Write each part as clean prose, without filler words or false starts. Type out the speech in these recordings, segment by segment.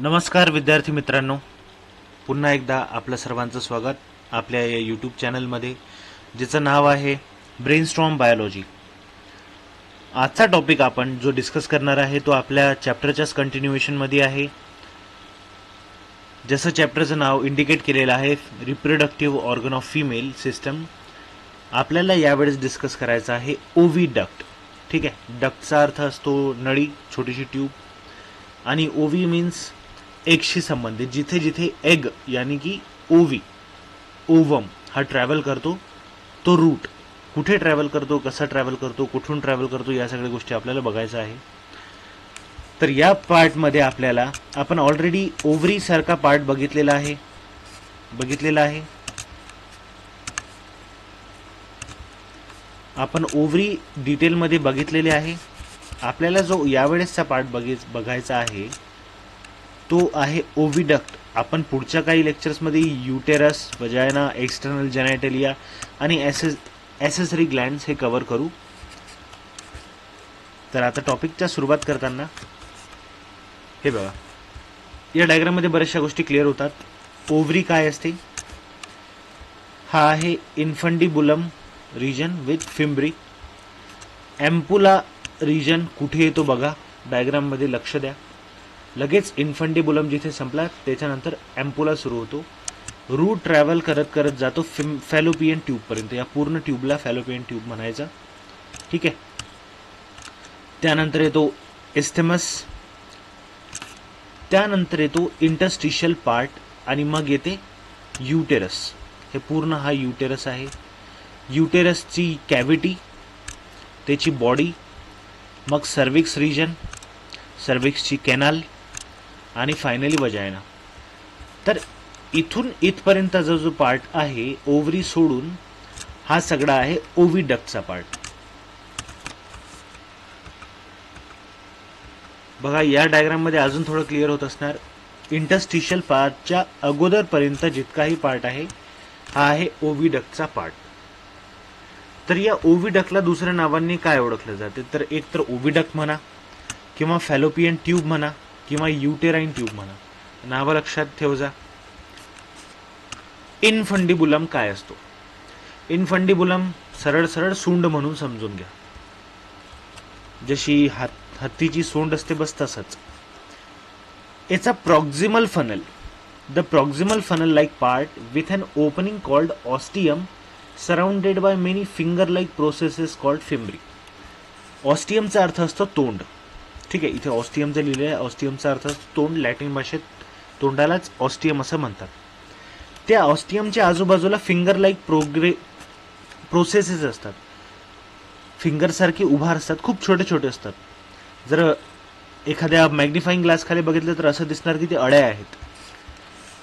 नमस्कार विद्यार्थी मित्रांनो, पुन्हा एकदा आपलं सर्वांचं स्वागत आपल्या या यूट्यूब चॅनलमध्ये, जिचं नाव आहे ब्रेनस्टॉर्म बायोलॉजी. आजचा टॉपिक आपण जो डिस्कस करणार आहे तो आपल्या चॅप्टरच्याच कंटिन्युएशनमध्ये आहे. जसं चॅप्टरचं नाव इंडिकेट केलेलं आहे, reproductive organ of female system, आपल्याला यावेळेस डिस्कस करायचं आहे ओव्ही डक्ट. ठीक आहे, डक्टचा अर्थ असतो नळी, छोटीशी ट्यूब, आणि ओव्ही मीन्स एगशी संबंधित, जिथे जिथे एग यानी की ओव्ही, ओवम हा ट्रॅव्हल करतो, तो रूट कुठे ट्रॅव्हल करतो, कसा ट्रॅव्हल करतो, कुठून ट्रॅव्हल करतो, या सगळ्या गोष्टी आपल्याला बघायचं आहे. तर या पार्टमध्ये आपण ऑलरेडी ओव्हरी सारखा पार्ट बघितलेला आहे. आपण ओव्हरी डिटेलमध्ये बघितलेले आहे. आपल्याला जो यावेळेसचा पार्ट बघायचा आहे तो आहे ओव्हिडक्ट. आपण पुढच्या काही लेक्चर्समध्ये युटेरस, वजायना, एक्सटर्नल जेनायटलिया आणि ॲसेसरी ग्लँड्स हे कव्हर करू. तर आता टॉपिकच्या सुरुवात करताना हे बघा, या डायग्राममध्ये बऱ्याचशा गोष्टी क्लिअर होतात. ओव्हरी काय असते, हा आहे infundibulum region with fimbriae. Ampulla region कुठे येतो बघा, डायग्राममध्ये लक्ष द्या. लगेच इन्फंडिबुलम जिथे संपला त्याच्यानंतर एम्पुला सुरू होतो. रूट ट्रॅव्हल करत करत जातो फॅलोपियन ट्यूबपर्यंत. या पूर्ण ट्यूबला फॅलोपियन ट्यूब म्हणायचा. ठीक आहे, त्यानंतर येतो इस्थेमस, त्यानंतर येतो इंटरस्टिशियल पार्ट, आणि मग येते युटेरस. हे पूर्ण हा युटेरस आहे. युटेरसची कॅव्हिटी, त्याची बॉडी, मग सर्विक्स रिजन, सर्विक्सची कॅनाल, आणि फायनली वजायना. तर इथून इथपर्यंतचा जो पार्ट आहे ओव्हरी सोडून, हा सगळा आहे ओव्हिडक्टचा पार्ट. बघा, या डायग्राममध्ये अजून थोडं क्लिअर होत असणार. इंटरस्टिशियल पार्टच्या अगोदरपर्यंत जितकाही पार्ट आहे हा आहे ओव्हिडक्टचा पार्ट. तर या ओव्हिडक्टला दुसऱ्या नावांनी काय ओळखलं जाते, तर एक तर ओव्हिडक्ट म्हणा, किंवा फॅलोपियन ट्यूब म्हणा, किंवा युटेराइन ट्यूब म्हणा. नाव लक्षात ठेव जा. इनफंडिबुलम काय असतो, इनफंडिबुलम सरळ सरळ सोंड म्हणून समजून घ्या. जशी हत्तीची सोंड असते बस तसंच. याचा proximal funnel, the proximal funnel like part with an opening called ostium surrounded by many finger like processes called fimbriae. ऑस्टियमचा अर्थ असतो तोंड. ठीक आहे, इथे ऑस्टियमचं लिहिलं आहे. ऑस्टियमचा अर्थ असतो तोंड. लॅटिन भाषेत तोंडालाच ऑस्टियम असं म्हणतात. त्या ऑस्टियमच्या आजूबाजूला फिंगर लाईक प्रोसेसेस असतात. फिंगरसारखे उभार असतात, खूप छोटे छोटे असतात. जर एखाद्या मॅग्निफाईंग ग्लास खाली बघितलं तर असं दिसणार की ते अळ्या आहेत.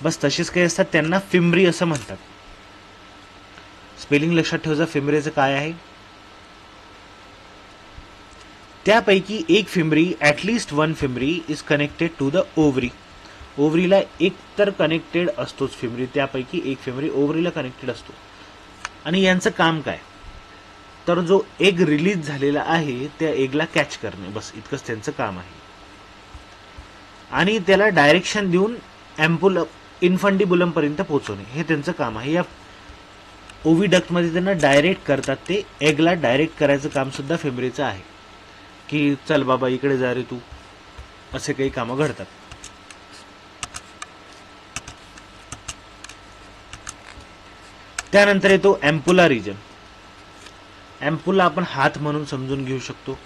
बस तसेच काही असतात, त्यांना फिम्ब्री असं म्हणतात. स्पेलिंग लक्षात ठेवायचं फिम्ब्रीचं काय आहे. त्यापैकी एक fimbriae, at least one fimbriae is connected to the ovary. ओव्हरीला एक तर कनेक्टेड असतोच फिम्ब्री, त्यापैकी एक फिम्ब्री ओव्हरीला कनेक्टेड असतो. आणि यांचं काम काय, तर जो एग रिलीज झालेला आहे त्या एगला कॅच करणे, बस इतकंच त्यांचं काम आहे. आणि त्याला डायरेक्शन देऊन इन्फंडिबुलम पर्यंत पोहोचवणे, हे त्यांचं काम आहे. या ओव्हिडक्टमध्ये त्यांना डायरेक्ट करतात, ते एगला डायरेक्ट करायचं काम सुद्धा फिम्ब्रीचं आहे. की चल बाबा इकडे जा रे तू, असे काही कामं घडतात. त्यानंतर येतो एम्पुला रिजन. एम्पुला आपण हात म्हणून समजून घेऊ शकतो.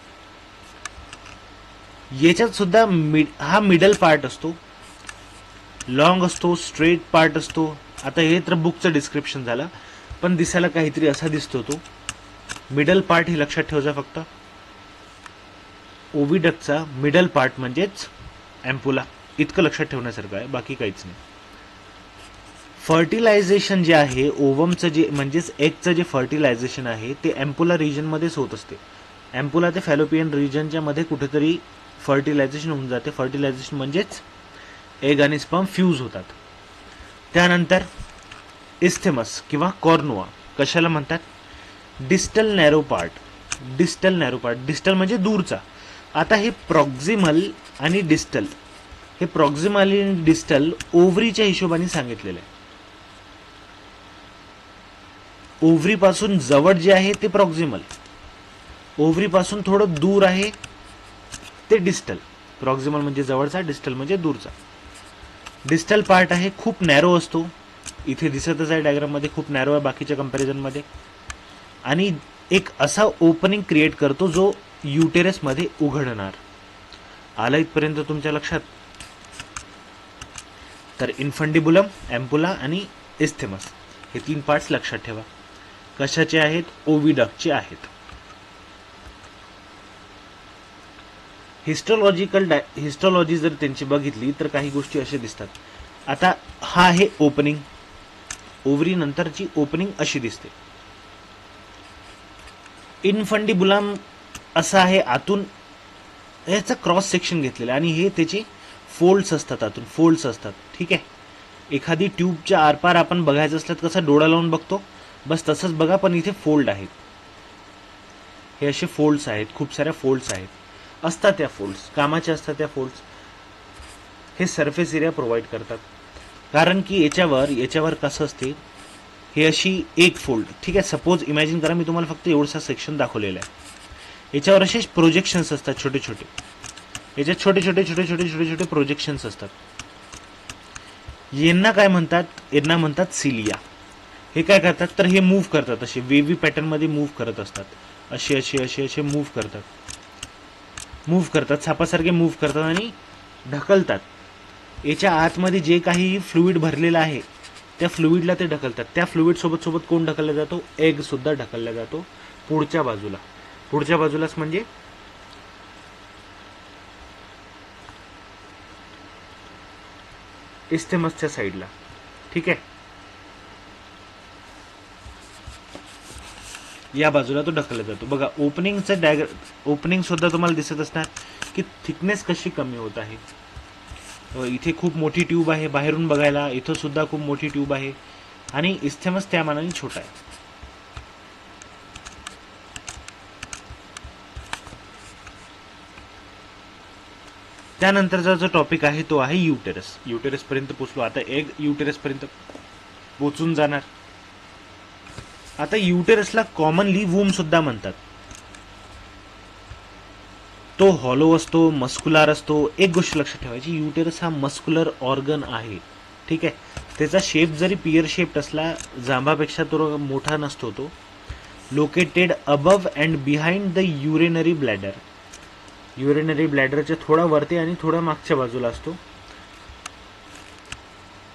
याच्यात सुद्धा हा मिडल पार्ट असतो, लॉंग असतो, स्ट्रेट पार्ट असतो. आता हे तर बुकचं डिस्क्रिप्शन झालं, पण दिसायला काहीतरी असा दिसतो तो मिडल पार्ट. हे लक्षात ठेवायचं फक्त. ओव्हिडक्टचा मिडल पार्ट म्हणजेच एम्पुला, इतकं लक्षात ठेवण्यासारखं आहे, बाकी काहीच नाही. फर्टिलायझेशन जे आहे ओवमचं, जे म्हणजेच एगचं जे फर्टिलायझेशन आहे ते एम्पुला रिजनमध्येच होत असते. एम्पुला ते फॅलोपियन रिजनच्या मध्ये कुठेतरी फर्टिलायझेशन होऊन जाते. फर्टिलायझेशन म्हणजेच एग आणि स्पर्म फ्यूज होतात. त्यानंतर इस्थेमस किंवा कॉर्नुआ कशाला म्हणतात, distal narrow part. Distal narrow part, distal म्हणजे दूरचा. आता हे प्रॉक्झिमल आणि डिस्टल हे प्रॉक्सिमल आणि डिस्टल ओव्हरीच्या हिशोबाने सांगितलेलं आहे. ओव्हरी पासून जवळ जे आहे ते प्रॉक्सिमल, ओव्हरी पासून थोडं दूर आहे ते डिस्टल. प्रॉक्सिमल म्हणजे जवळचा, डिस्टल म्हणजे दूरचा. डिस्टल पार्ट आहे खूप नॅरो असतो, इथे दिसतच आहे डायग्राम मध्ये, खूप नॅरो आहे बाकीच्या कंपॅरिझन मध्ये, आणि एक असा ओपनिंग क्रिएट करतो जो युटेरस मध्ये उघडणार. आलं इथपर्यंत तुमच्या लक्षात? तर इन्फंडिबुलम, एम्पुला आणि इस्थेमस हे 3 पार्ट्स लक्षात ठेवा. कशाचे आहेत? ओविडक्टचे आहेत. हिस्टोलॉजी जर त्यांची बघितली तर काही गोष्टी अशा दिसतात. आता हा आहे ओपनिंग, ओव्हरी नंतरची ओपनिंग अशी दिसते. इन्फंडिबुलम असा आहे, आतून याचा क्रॉस सेक्शन घेतलेला आणि हे त्याचे फोल्ड्स असतात, आतून फोल्ड्स असतात. ठीक आहे, एखादी ट्यूबच्या आरपार आपण बघायचं असलं तर कसं डोळा लावून बघतो, बस तसंच बघा, पण इथे फोल्ड आहेत. हे असे फोल्ड्स आहेत, खूप साऱ्या फोल्ड्स आहेत, असतात त्या फोल्ड्स, कामाचे असतात त्या फोल्ड्स. हे सरफेस एरिया प्रोव्हाइड करतात, कारण की याच्यावर कसं असते, हे अशी एक फोल्ड. ठीक आहे, सपोज इमॅजिन करा, मी तुम्हाला फक्त एवढसा सेक्शन दाखवलेला आहे, याच्यावर असे प्रोजेक्शन्स असतात छोटे छोटे, याच्यात छोटे छोटे छोटे छोटे छोटे छोटे प्रोजेक्शन्स असतात. यांना काय म्हणतात? यांना म्हणतात सिलिया. हे काय करतात तर हे मूव्ह करतात, असे वेव्ही पॅटर्न मध्ये मूव्ह करत असतात, असे असे असे असे मूव्ह करतात, सापासारखे मूव्ह करतात आणि ढकलतात. याच्या आतमध्ये जे काही फ्लुइड भरलेलं आहे त्या फ्लुइडला ते ढकलतात. त्या फ्लुइड सोबत सोबत कोण ढकलला जातो? एग सुद्धा ढकलला जातो पुढच्या बाजूला. पुढच्या बाजूलाच म्हणजे इस्थेमसच्या साईडला. ठीक आहे, या बाजूला तो ढकलला जातो. बघा ओपनिंगचं ओपनिंग सुद्धा तुम्हाला दिसत असणार की थिकनेस कशी कमी होत आहे. इथे खूप मोठी ट्यूब आहे बाहेरून बघायला, इथं सुद्धा खूप मोठी ट्यूब आहे आणि इस्थेमस त्या मानाने छोटा आहे. त्यानंतरचा जो टॉपिक आहे तो आहे युटेरस. युटेरस पर्यंत पोहोचलो, आता एग युटेरस पर्यंत पोहोचून जाणार. आता युटेरसला कॉमनली वूम सुद्धा म्हणतात. तो हॉलो असतो, मस्क्युलर असतो. एक गोष्ट लक्षात ठेवायची, युटेरस हा मस्क्युलर ऑर्गन आहे. ठीक आहे, त्याचा शेप जरी पियर शेप्ड असला, जांभापेक्षा तो मोठा नसतो. तो located above and behind the urinary bladder. Urinary ब्लॅडरच्या थोडा वरती आणि थोडा मागच्या बाजूला असतो.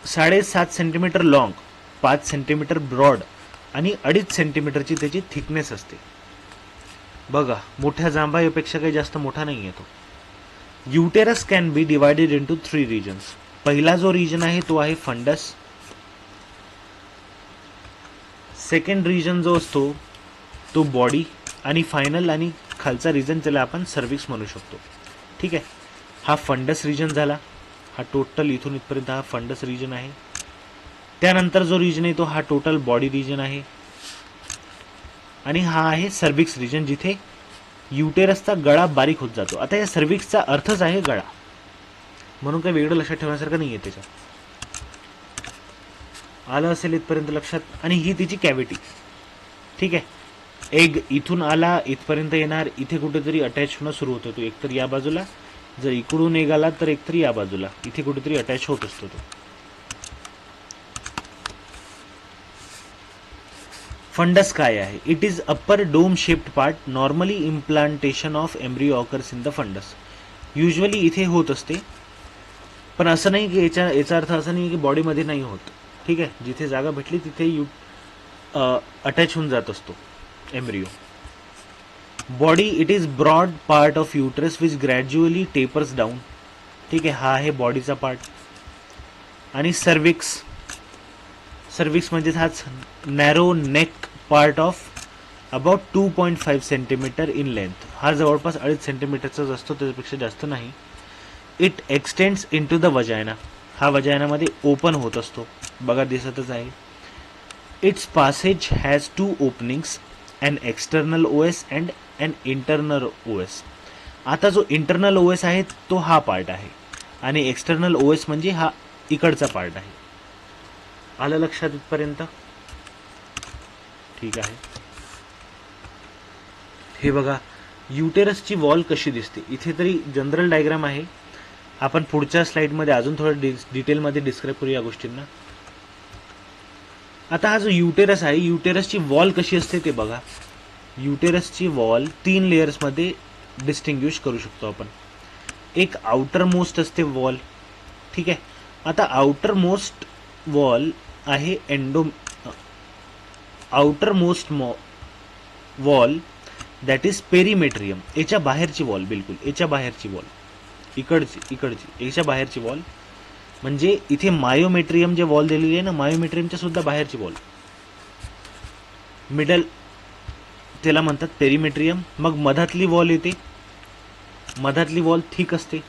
7.5 सेंटीमीटर लॉंग, 5 सेंटीमीटर ब्रॉड आणि 2.5 सेंटीमीटरची त्याची थिकनेस असते. बघा, मोठ्या जांभापेक्षा काही जास्त मोठा नाही आहे तो. Uterus can be divided into 3 regions. पहिला जो रिजन आहे तो आहे फंडस. सेकंड रिजन जो असतो तो बॉडी, आणि फायनल आणि खालचा रिजन त्याला आपण सर्विक्स म्हणू शकतो. ठीक आहे, हा फंडस रिजन झाला. हा टोटल इथून इथपर्यंत हा फंडस रिजन आहे. त्यानंतर जो रिजन आहे तो हा टोटल बॉडी रिजन आहे, आणि हा आहे सर्विक्स रिजन, जिथे युटेरसचा गळा बारीक होत जातो. आता या सर्विक्सचा अर्थच आहे गळा, म्हणून काही वेगळं लक्षात ठेवण्यासारखं नाही आहे त्याच्यात. आलं असेल इथपर्यंत लक्षात? आणि ही तिची कॅव्हिटी. ठीक आहे, एग इथून आला इथपर्यंत येणार, इथे कुठेतरी अटॅच होणं सुरू होतो तो, एकतर या बाजूला, जर इकडून एग आला तर एकतर या बाजूला, इथे कुठेतरी अटॅच होत असतो तो. फंडस काय आहे? It is upper dome shaped part. Normally implantation of embryo occurs in the fundus. Usually इथे होत असते, पण असं नाही की याचा अर्थ असा नाही की बॉडीमध्ये नाही होत. ठीक आहे, जिथे जागा भेटली तिथे अटॅच होऊन जात असतो embryo. Body, it is broad part of uterus which gradually tapers down. ठीक आहे, हा आहे बॉडीचा पार्ट. आणि सर्विक्स म्हणजे हाच narrow neck part of about 2.5 centimetre in length. हा जवळपास 2.5 सेंटीमीटरचाच असतो, त्याच्यापेक्षा जास्त नाही. It extends into the vagina. हा वजायनामध्ये ओपन होत असतो, बघा दिसतच आहे. Its passage has 2 openings, an external os and an internal os. आता जो इंटरनल ओएस आहे तो हा पार्ट आहे, आणि एक्सटर्नल ओएस म्हणजे हा इकडचा पार्ट आहे. आलं लक्षात इथपर्यंत? ठीक आहे. हे बघा युटेरसची वॉल कशी दिसते. इथे तरी जनरल डायग्राम आहे, आपण पुढच्या स्लाइडमध्ये अजून थोडं डिटेलमध्ये डिस्क्राईब करू या गोष्टींना. आता हा जो युटेरस आहे, युटेरसची वॉल कशी असते ते बघा. युटेरसची वॉल 3 लेयर्समध्ये डिस्टिंग्विश करू शकतो आपण. एक आउटर मोस्ट असते वॉल, ठीक आहे. आता आउटर मोस्ट वॉल आहे outermost wall that is perimetrium. याच्या बाहेरची वॉल, बिलकुल याच्या बाहेरची वॉल, इकडची याच्या बाहेरची वॉल म्हणजे इथे मायोमेट्रियम जे वॉल दिलेली आहे ना, मायोमेट्रियमच्या सुद्धा बाहेरची वॉल, मिडल, त्याला म्हणतात पेरिमेट्रियम. मग मधातली वॉल येते. मधातली वॉल थिक असते,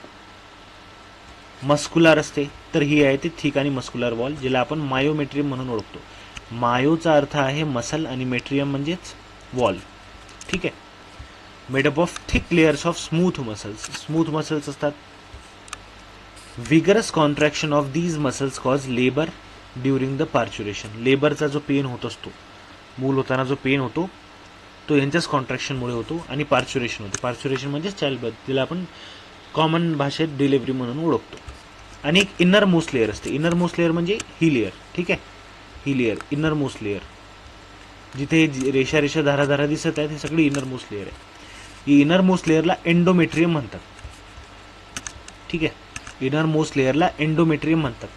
मस्कुलर असते. तर ही आहे ती थिक आणि मस्कुलर वॉल, जिला आपण मायोमेट्रियम म्हणून ओळखतो. मायोचा अर्थ आहे मसल आणि मेट्रियम म्हणजेच वॉल, ठीक आहे. Made up of thick layers of smooth muscles. Smooth muscles असतात. Vigorous contraction of these muscles cause labour during the parturition. लेबरचा जो पेन होत असतो, मूल होताना जो पेन होतो तो यांच्याच कॉन्ट्रॅक्शनमुळे होतो आणि पार्च्युरेशन होते. पार्च्युरेशन म्हणजे चाइल्ड बर्थ, तिला आपण कॉमन भाषेत डिलिव्हरी म्हणून ओळखतो. आणि एक इनर मोस्ट लेअर असते. इनर मोस्ट लेअर म्हणजे ही लेअर, ठीक आहे. ही लेअर इनर मोस्ट लेअर, जिथे रेषा रेषा धारा धारा दिसत आहेत, ही सगळी इनर मोस्ट लेअर आहे. ही इनर मोस्ट लेअरला एंडोमेट्रियम म्हणतात, ठीक आहे. इनर मोस्ट लेअरला एंडोमेट्रियम म्हणतात.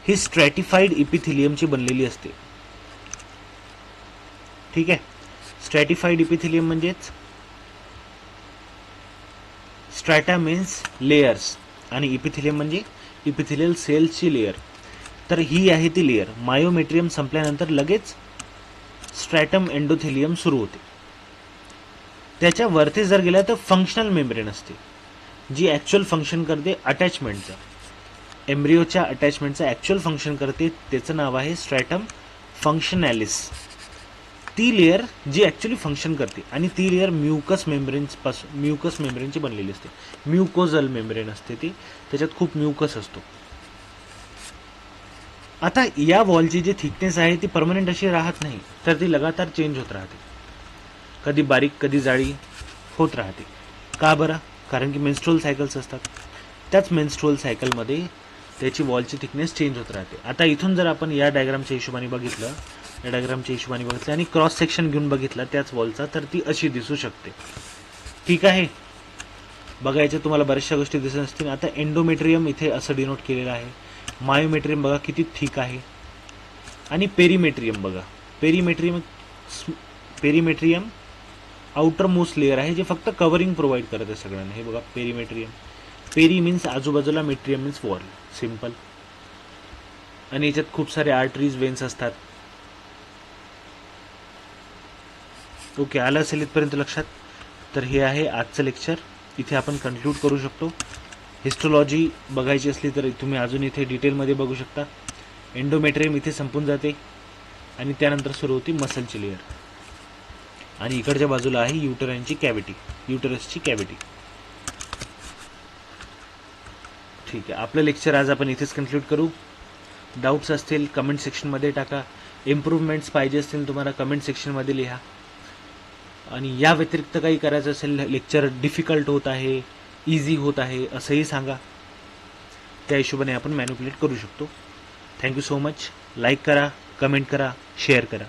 ही स्ट्रॅटिफाईड इपिथिलियमची बनलेली असते, ठीक आहे. स्ट्रॅटिफाईड इपिथिलियम म्हणजेच स्ट्रॅटा मीन्स लेयर्स आणि इपिथिलियम म्हणजे इपिथिलियल सेल्सची लेअर. तर ही आहे ती लेअर. मायोमेट्रियम संपल्यानंतर लगेच स्ट्रॅटम एंडोथिलियम सुरू होते. त्याच्या वरती जर गेला तर फंक्शनल मेम्ब्रेन असते, जी ॲक्च्युअल फंक्शन करते अटॅचमेंटचं. एम्ब्रिओच्या अटॅचमेंटचं ॲक्च्युअल फंक्शन करते, त्याचं नाव आहे स्ट्रॅटम फंक्शनॅलिस. ती लेअर जी ॲक्च्युली फंक्शन करते, आणि ती लेअर म्युकस मेम्ब्रेनची बनलेली असते. म्युकोझल मेम्ब्रेन असते ती, त्याच्यात खूप म्युकस असतो. आता या वॉलची जी थिकनेस आहे ती परमनंट अशी राहत नाही, तर ती लगातार चेंज होत राहते. कधी बारीक कधी जाडी होत राहते. का बरं? कारण की मेन्स्ट्रुअल सायकल्स असतात. त्याच मेन्स्ट्रुअल सायकलमध्ये त्याची वॉलची थिकनेस चेंज होत राहते. आता इथून जर आपण या डायग्रामच्या हिशोबाने बघितलं, आणि क्रॉस सेक्शन घेऊन बघितला त्याच वॉलचा, तर ती अशी दिसू शकते, ठीक आहे. बघायच्या तुम्हाला बऱ्याचशा गोष्टी दिसत असतील. आता एंडोमेट्रियम इथे असं डिनोट केलेलं आहे. मायोमेट्रियम बघा किती थिक आहे. आणि पेरिमेट्रियम बघा. पेरिमेट्रियम आउटर मोस्ट लेअर आहे, जे फक्त कव्हरिंग प्रोव्हाइड करत आहे सगळ्यांना. हे बघा पेरिमेट्रियम. पेरी मीन्स आजूबाजूला, मेट्रियम मीन्स वॉल, सिम्पल. आणि याच्यात खूप सारे आर्टरीज, वेन्स असतात. ओके, आलं असेल इथपर्यंत लक्षात. तर हे आहे आजचं लेक्चर. इथे आपण कन्क्लूड करू शकतो. हिस्टोलॉजी बघायची असली तर तुम्ही अजून इथे डिटेलमध्ये बघू शकता. एंडोमेट्रियम इथे संपून जाते आणि त्यानंतर सुरू होती मसलची लेअर. आणि इकडच्या बाजूला आहे युटरसची कॅव्हिटी. ठीक आहे, आपलं लेक्चर आज आपण इथेच कन्क्लूड करू. डाऊट्स असतील कमेंट सेक्शनमध्ये टाका. इम्प्रूव्हमेंट्स पाहिजे असतील तुम्हाला कमेंट सेक्शनमध्ये लिहा. आणि या व्यतिरिक्त काही करायचं असेल, लेक्चर डिफिकल्ट होत आहे, इझी होत आहे असंही सांगा. त्या हिशोबाने आपण मॅनिप्युलेट करू शकतो. Thank you so much. लाईक करा, कमेंट करा, शेअर करा.